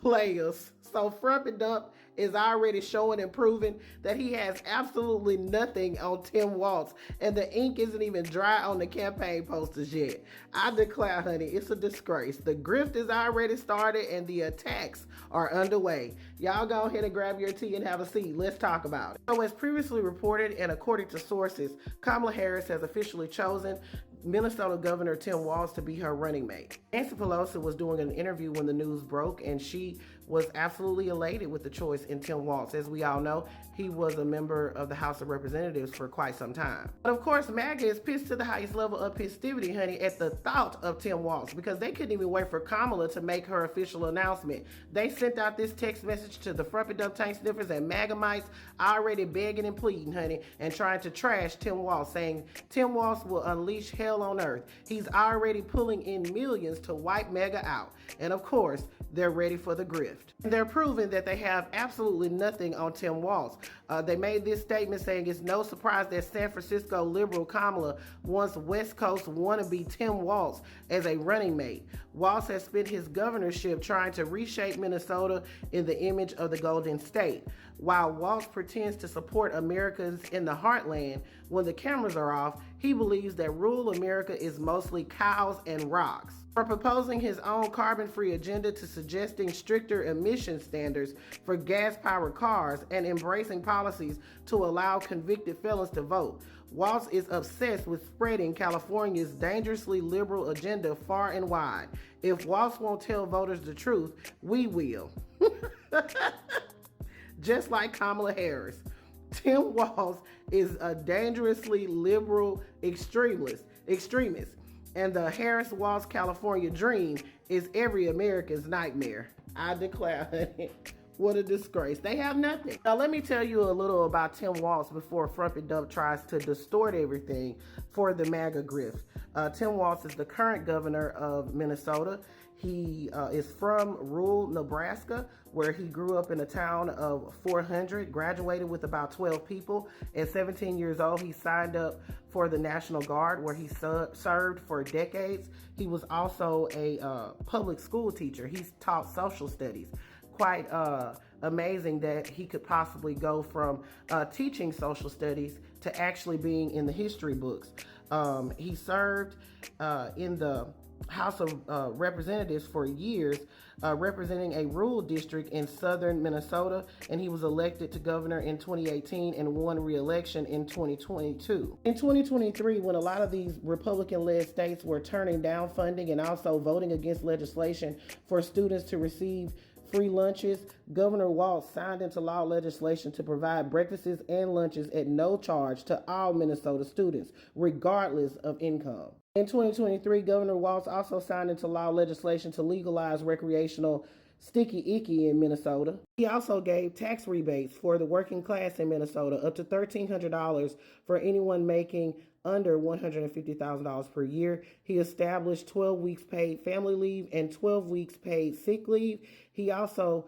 players. So Frump and Dump is already showing and proving that he has absolutely nothing on Tim Walz, and the ink isn't even dry on the campaign posters yet. I declare, honey, it's a disgrace. The grift is already started and the attacks are underway. Y'all go ahead and grab your tea and have a seat. Let's talk about it. So as previously reported and according to sources, Kamala Harris has officially chosen Minnesota Governor Tim Walz to be her running mate. Nancy Pelosi was doing an interview when the news broke, and she was absolutely elated with the choice in Tim Walz. As we all know, he was a member of the House of Representatives for quite some time. But of course, MAGA is pissed to the highest level of festivity, honey, at the thought of Tim Walz, because they couldn't even wait for Kamala to make her official announcement. They sent out this text message to the Frump and Dump tank sniffers and MAGA mites, already begging and pleading, honey, and trying to trash Tim Walz, saying Tim Walz will unleash hell on earth. He's already pulling in millions to wipe MAGA out. And of course, they're ready for the grift. And they're proving that they have absolutely nothing on Tim Walz. They made this statement saying it's no surprise that San Francisco liberal Kamala wants West Coast wannabe Tim Walz as a running mate. Walz has spent his governorship trying to reshape Minnesota in the image of the Golden State. While Walz pretends to support Americans in the heartland, when the cameras are off, he believes that rural America is mostly cows and rocks. From proposing his own carbon-free agenda to suggesting stricter emission standards for gas-powered cars and embracing policies to allow convicted felons to vote, Walz is obsessed with spreading California's dangerously liberal agenda far and wide. If Walz won't tell voters the truth, we will. Just like Kamala Harris. Tim Walz is a dangerously liberal extremist. And the Harris-Walz California dream is every American's nightmare. I declare, honey, what a disgrace. They have nothing. Now, let me tell you a little about Tim Walz before Frump and Dump tries to distort everything for the MAGA grift. Tim Walz is the current governor of Minnesota. He is from rural Nebraska, where he grew up in a town of 400, graduated with about 12 people. At 17 years old, he signed up for the National Guard, where he served for decades. He was also a public school teacher. He's taught social studies. Quite amazing that he could possibly go from teaching social studies to actually being in the history books. He served in the House of Representatives for years, representing a rural district in southern Minnesota, and he was elected to governor in 2018 and won re-election in 2022. In 2023, when a lot of these Republican-led states were turning down funding and also voting against legislation for students to receive free lunches, Governor Walz signed into law legislation to provide breakfasts and lunches at no charge to all Minnesota students, regardless of income. In 2023, Governor Walz also signed into law legislation to legalize recreational sticky icky in Minnesota. He also gave tax rebates for the working class in Minnesota, up to $1,300 for anyone making under $150,000 per year. He established 12 weeks paid family leave and 12 weeks paid sick leave. He also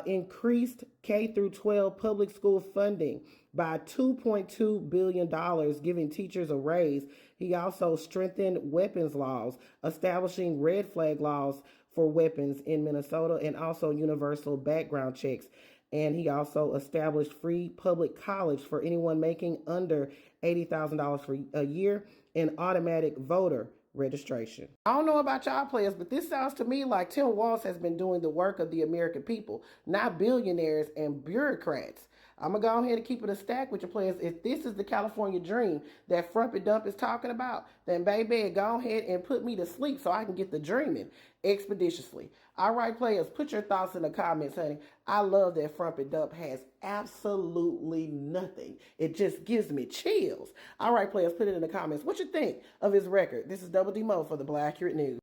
increased K through 12 public school funding by $2.2 billion, giving teachers a raise. He also strengthened weapons laws, establishing red flag laws for weapons in Minnesota, and also universal background checks. And he also established free public college for anyone making under $80,000 for a year and automatic voter registration. I don't know about y'all players, but this sounds to me like Tim Walz has been doing the work of the American people, not billionaires and bureaucrats. I'm going to go ahead and keep it a stack with your players. If this is the California dream that Frump and Dump is talking about, then baby, go ahead and put me to sleep so I can get the dreaming expeditiously. All right, players, put your thoughts in the comments, honey. I love that Frump and Dump has absolutely nothing. It just gives me chills. All right, players, put it in the comments. What you think of his record? This is Double D Mo for the Black Accurate News.